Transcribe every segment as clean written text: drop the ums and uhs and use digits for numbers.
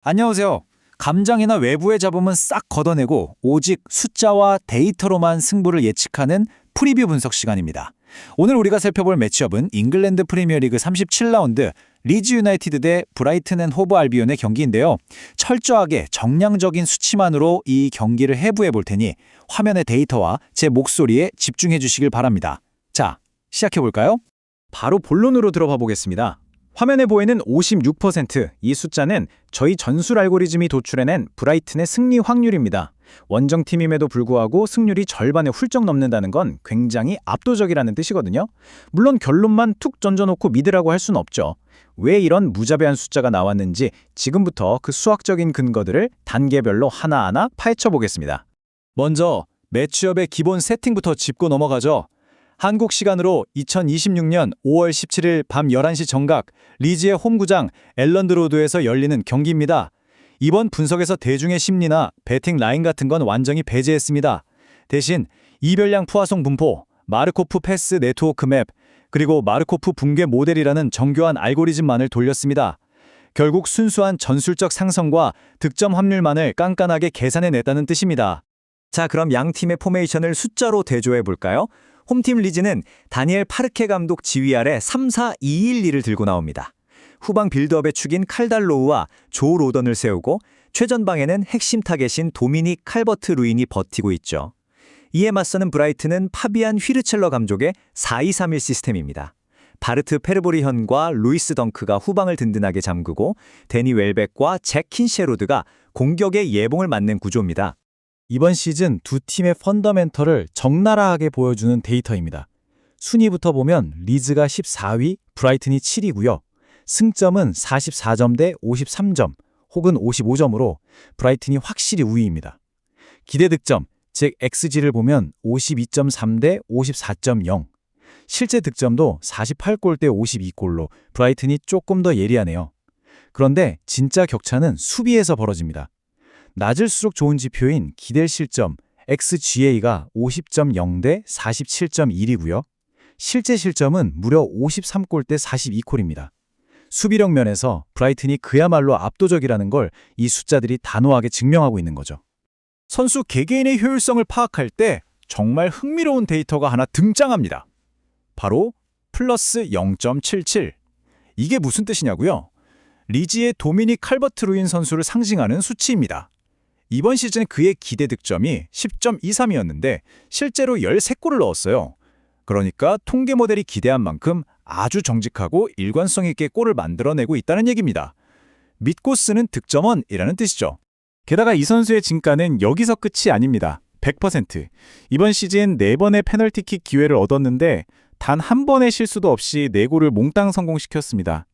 안녕하세요. 감정이나 외부의 잡음은 싹 걷어내고 오직 숫자와 데이터로만 승부를 예측하는 프리뷰 분석 시간입니다. 오늘 우리가 살펴볼 매치업은 잉글랜드 프리미어리그 37라운드 리즈 유나이티드 대 브라이튼 앤 호브 알비온의 경기인데요. 철저하게 정량적인 수치만으로 이 경기를 해부해 볼 테니 화면의 데이터와 제 목소리에 집중해 주시길 바랍니다. 자, 시작해 볼까요? 바로 본론으로 들어가 보겠습니다. 화면에 보이는 56%, 이 숫자는 저희 전술 알고리즘이 도출해낸 브라이튼의 승리 확률입니다. 원정팀임에도 불구하고 승률이 절반에 훌쩍 넘는다는 건 굉장히 압도적이라는 뜻이거든요. 물론 결론만 툭 던져놓고 믿으라고 할 수는 없죠. 왜 이런 무자비한 숫자가 나왔는지 지금부터 그 수학적인 근거들을 단계별로 하나하나 파헤쳐 보겠습니다. 먼저 매치업의 기본 세팅부터 짚고 넘어가죠. 한국 시간으로 2026년 5월 17일 밤 11시 정각 리즈의 홈구장 엘런드 로드에서 열리는 경기입니다. 이번 분석에서 대중의 심리나 배팅 라인 같은 건 완전히 배제했습니다. 대신 이별량 푸아송 분포, 마르코프 패스 네트워크 맵, 그리고 마르코프 붕괴 모델이라는 정교한 알고리즘만을 돌렸습니다. 결국 순수한 전술적 상성과 득점 확률만을 깐깐하게 계산해냈다는 뜻입니다. 자, 그럼 양 팀의 포메이션을 숫자로 대조해 볼까요? 홈팀 리즈는 다니엘 파르케 감독 지휘 아래 3-4-2-1-2를 들고 나옵니다. 후방 빌드업의 축인 칼달로우와 조 로던을 세우고 최전방에는 핵심 타겟인 도미닉 칼버트 루인이 버티고 있죠. 이에 맞서는 브라이튼은 파비안 휘르첼러 감독의 4-2-3-1 시스템입니다. 바르트 페르보리현과 루이스 덩크가 후방을 든든하게 잠그고 데니 웰백과 잭 킨셰로드가 공격의 예봉을 맡는 구조입니다. 이번 시즌 두 팀의 펀더멘털을 적나라하게 보여주는 데이터입니다. 순위부터 보면 리즈가 14위, 브라이튼이 7위고요. 승점은 44점 대 53점 혹은 55점으로 브라이튼이 확실히 우위입니다. 기대 득점, 즉 XG를 보면 52.3 대 54.0. 실제 득점도 48골 대 52골로 브라이튼이 조금 더 예리하네요. 그런데 진짜 격차는 수비에서 벌어집니다. 낮을수록 좋은 지표인 기대 실점 XGA가 50.0 대 47.1이고요. 실제 실점은 무려 53골 대 42콜입니다. 수비력 면에서 브라이튼이 그야말로 압도적이라는 걸 이 숫자들이 단호하게 증명하고 있는 거죠. 선수 개개인의 효율성을 파악할 때 정말 흥미로운 데이터가 하나 등장합니다. 바로 플러스 0.77. 이게 무슨 뜻이냐고요? 리즈의 도미닉 칼버트 루인 선수를 상징하는 수치입니다. 이번 시즌 그의 기대 득점이 10.23이었는데 실제로 13골을 넣었어요. 그러니까 통계 모델이 기대한 만큼 아주 정직하고 일관성 있게 골을 만들어내고 있다는 얘기입니다. 믿고 쓰는 득점원이라는 뜻이죠. 게다가 이 선수의 진가는 여기서 끝이 아닙니다. 100%. 이번 시즌 4번의 페널티킥 기회를 얻었는데 단 한 번의 실수도 없이 4골을 몽땅 성공시켰습니다.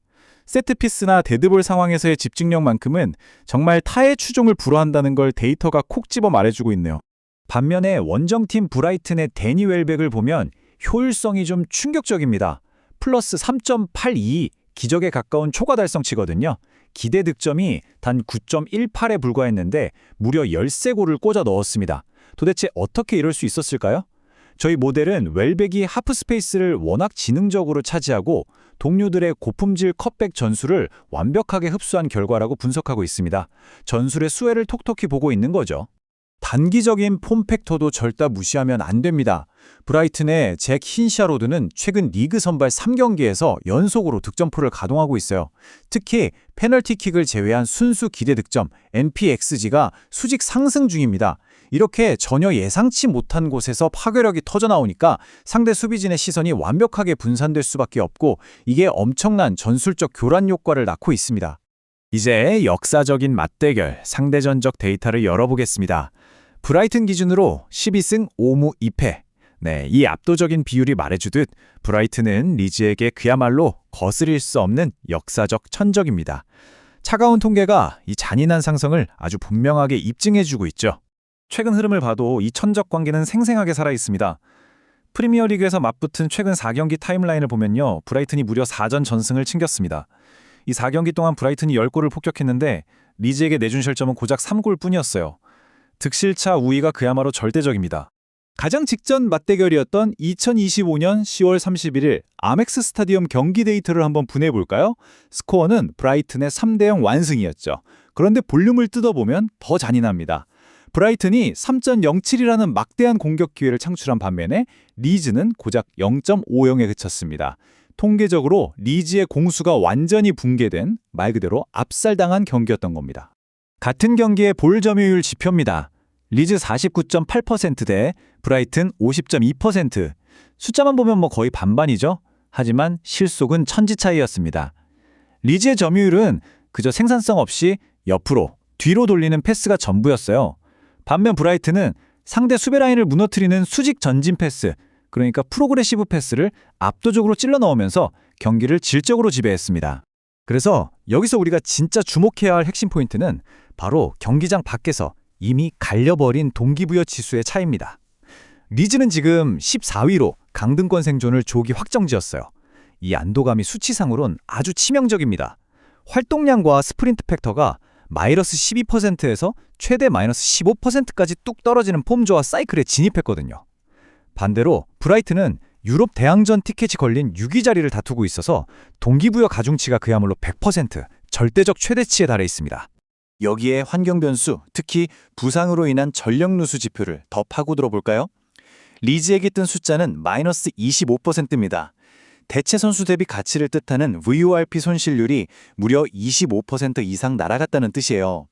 세트피스나 데드볼 상황에서의 집중력만큼은 정말 타의 추종을 불허한다는 걸 데이터가 콕 집어 말해주고 있네요. 반면에 원정팀 브라이튼의 데니 웰백을 보면 효율성이 좀 충격적입니다. 플러스 3.82, 기적에 가까운 초과 달성치거든요. 기대 득점이 단 9.18에 불과했는데 무려 13골을 꽂아 넣었습니다. 도대체 어떻게 이럴 수 있었을까요? 저희 모델은 웰백이 하프 스페이스를 워낙 지능적으로 차지하고 동료들의 고품질 컷백 전술을 완벽하게 흡수한 결과라고 분석하고 있습니다. 전술의 수혜를 톡톡히 보고 있는 거죠. 단기적인 폼 팩터도 절대 무시하면 안 됩니다. 브라이튼의 잭 킨샤로드는 최근 리그 선발 3경기에서 연속으로 득점포를 가동하고 있어요. 특히 페널티킥을 제외한 순수 기대 득점 NPXG가 수직 상승 중입니다. 이렇게 전혀 예상치 못한 곳에서 파괴력이 터져나오니까 상대 수비진의 시선이 완벽하게 분산될 수밖에 없고 이게 엄청난 전술적 교란 효과를 낳고 있습니다. 이제 역사적인 맞대결, 상대전적 데이터를 열어보겠습니다. 브라이튼 기준으로 12승 5무 2패. 네, 이 압도적인 비율이 말해주듯 브라이튼은 리즈에게 그야말로 거스릴 수 없는 역사적 천적입니다. 차가운 통계가 이 잔인한 상성을 아주 분명하게 입증해주고 있죠. 최근 흐름을 봐도 이 천적 관계는 생생하게 살아있습니다. 프리미어리그에서 맞붙은 최근 4경기 타임라인을 보면요. 브라이튼이 무려 4전 전승을 챙겼습니다. 이 4경기 동안 브라이튼이 10골을 폭격했는데 리즈에게 내준 실점은 고작 3골 뿐이었어요. 득실차 우위가 그야말로 절대적입니다. 가장 직전 맞대결이었던 2025년 10월 31일 아멕스 스타디움 경기 데이터를 한번 분해해볼까요? 스코어는 브라이튼의 3-0 완승이었죠. 그런데 볼륨을 뜯어보면 더 잔인합니다. 브라이튼이 3.07이라는 막대한 공격 기회를 창출한 반면에 리즈는 고작 0.50에 그쳤습니다. 통계적으로 리즈의 공수가 완전히 붕괴된 말 그대로 압살당한 경기였던 겁니다. 같은 경기의 볼 점유율 지표입니다. 리즈 49.8% 대 브라이튼 50.2%. 숫자만 보면 거의 반반이죠. 하지만 실속은 천지 차이였습니다. 리즈의 점유율은 그저 생산성 없이 옆으로, 뒤로 돌리는 패스가 전부였어요. 반면 브라이튼은 상대 수비 라인을 무너뜨리는 수직 전진 패스, 그러니까 프로그레시브 패스를 압도적으로 찔러 넣으면서 경기를 질적으로 지배했습니다. 그래서 여기서 우리가 진짜 주목해야 할 핵심 포인트는 바로 경기장 밖에서 이미 갈려버린 동기부여 지수의 차이입니다. 리즈는 지금 14위로 강등권 생존을 조기 확정지었어요. 이 안도감이 수치상으론 아주 치명적입니다. 활동량과 스프린트 팩터가 마이너스 12%에서 최대 마이너스 15%까지 뚝 떨어지는 폼조와 사이클에 진입했거든요. 반대로 브라이튼은 유럽 대항전 티켓이 걸린 6위 자리를 다투고 있어서 동기부여 가중치가 그야말로 100%, 절대적 최대치에 달해 있습니다. 여기에 환경 변수, 특히 부상으로 인한 전력 누수 지표를 더 파고 들어볼까요? 리즈에게 뜬 숫자는 마이너스 25%입니다. 대체 선수 대비 가치를 뜻하는 VORP 손실률이 무려 25% 이상 날아갔다는 뜻이에요.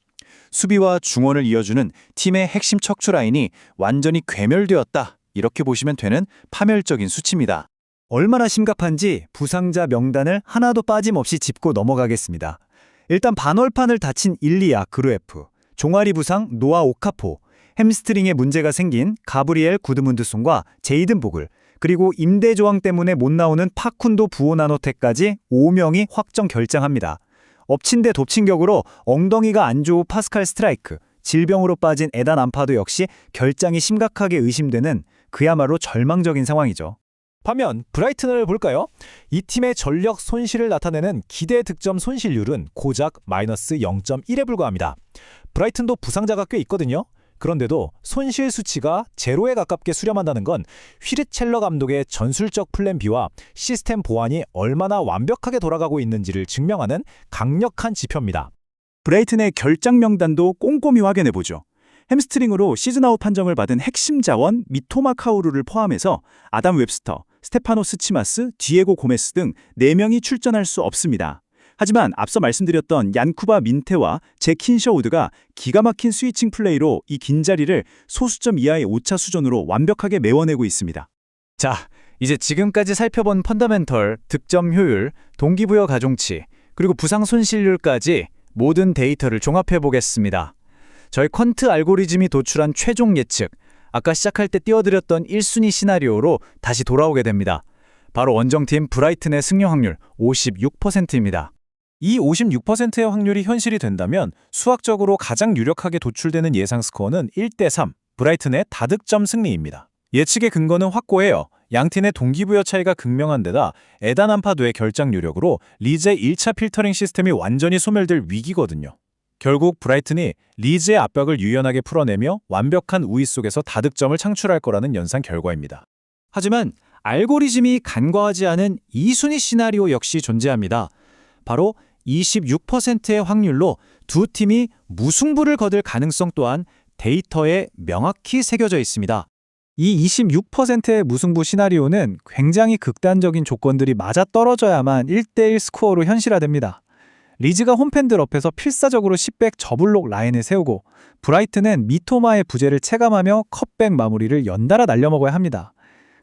수비와 중원을 이어주는 팀의 핵심 척추 라인이 완전히 괴멸되었다. 이렇게 보시면 되는 파멸적인 수치입니다. 얼마나 심각한지 부상자 명단을 하나도 빠짐없이 짚고 넘어가겠습니다. 일단 반월판을 다친 일리아 그루에프, 종아리 부상 노아 오카포, 햄스트링에 문제가 생긴 가브리엘 구드문드손과 제이든 보글, 그리고 임대 조항 때문에 못 나오는 파쿤도 부오나노테까지 5명이 확정 결장합니다. 엎친 데 덮친 격으로 엉덩이가 안 좋은 파스칼 스트라이크, 질병으로 빠진 에단 암파도 역시 결장이 심각하게 의심되는 그야말로 절망적인 상황이죠. 반면 브라이튼을 볼까요? 이 팀의 전력 손실을 나타내는 기대 득점 손실률은 고작 마이너스 0.1에 불과합니다. 브라이튼도 부상자가 꽤 있거든요. 그런데도 손실 수치가 제로에 가깝게 수렴한다는 건 휘르첼러 감독의 전술적 플랜 B와 시스템 보완이 얼마나 완벽하게 돌아가고 있는지를 증명하는 강력한 지표입니다. 브라이튼의 결장 명단도 꼼꼼히 확인해보죠. 햄스트링으로 시즌아웃 판정을 받은 핵심 자원 미토마 카오루를 포함해서 아담 웹스터, 스테파노 스치마스, 디에고 고메스 등 4명이 출전할 수 없습니다. 하지만 앞서 말씀드렸던 얀쿠바 민테와 제킨 셔우드가 기가 막힌 스위칭 플레이로 이 긴 자리를 소수점 이하의 오차 수준으로 완벽하게 메워내고 있습니다. 자, 이제 지금까지 살펴본 펀더멘털, 득점 효율, 동기부여 가중치, 그리고 부상 손실률까지 모든 데이터를 종합해 보겠습니다. 저희 퀀트 알고리즘이 도출한 최종 예측, 아까 시작할 때 띄워드렸던 1순위 시나리오로 다시 돌아오게 됩니다. 바로 원정팀 브라이튼의 승리 확률 56%입니다. 이 56%의 확률이 현실이 된다면 수학적으로 가장 유력하게 도출되는 예상 스코어는 1대3, 브라이튼의 다득점 승리입니다. 예측의 근거는 확고해요. 양팀의 동기부여 차이가 극명한 데다 에단 암파도의 결장 유력으로 리즈의 1차 필터링 시스템이 완전히 소멸될 위기거든요. 결국 브라이튼이 리즈의 압박을 유연하게 풀어내며 완벽한 우위 속에서 다득점을 창출할 거라는 연산 결과입니다. 하지만 알고리즘이 간과하지 않은 2순위 시나리오 역시 존재합니다. 바로 26%의 확률로 두 팀이 무승부를 거둘 가능성 또한 데이터에 명확히 새겨져 있습니다. 이 26%의 무승부 시나리오는 굉장히 극단적인 조건들이 맞아떨어져야만 1대1 스코어로 현실화됩니다. 리즈가 홈팬들 앞에서 필사적으로 10백 저블록 라인을 세우고 브라이튼은 미토마의 부재를 체감하며 컵백 마무리를 연달아 날려먹어야 합니다.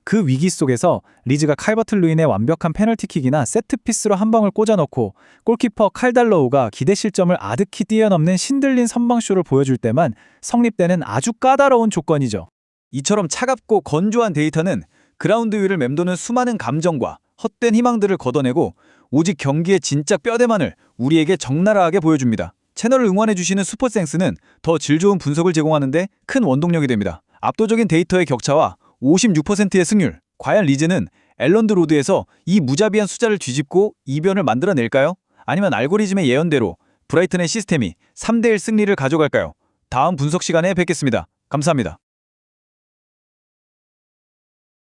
그 위기 속에서 리즈가 칼버트 루인의 완벽한 페널티킥이나 세트피스로 한 방을 꽂아넣고 골키퍼 칼달로우가 기대 실점을 아득히 뛰어넘는 신들린 선방쇼를 보여줄 때만 성립되는 아주 까다로운 조건이죠. 이처럼 차갑고 건조한 데이터는 그라운드 위를 맴도는 수많은 감정과 헛된 희망들을 걷어내고 오직 경기의 진짜 뼈대만을 우리에게 적나라하게 보여줍니다. 채널을 응원해주시는 슈퍼센스는 더 질 좋은 분석을 제공하는 데 큰 원동력이 됩니다. 압도적인 데이터의 격차와 56%의 승률, 과연 리즈는 엘런드 로드에서 이 무자비한 숫자를 뒤집고 이변을 만들어낼까요? 아니면 알고리즘의 예언대로 브라이튼의 시스템이 3대1 승리를 가져갈까요? 다음 분석 시간에 뵙겠습니다. 감사합니다.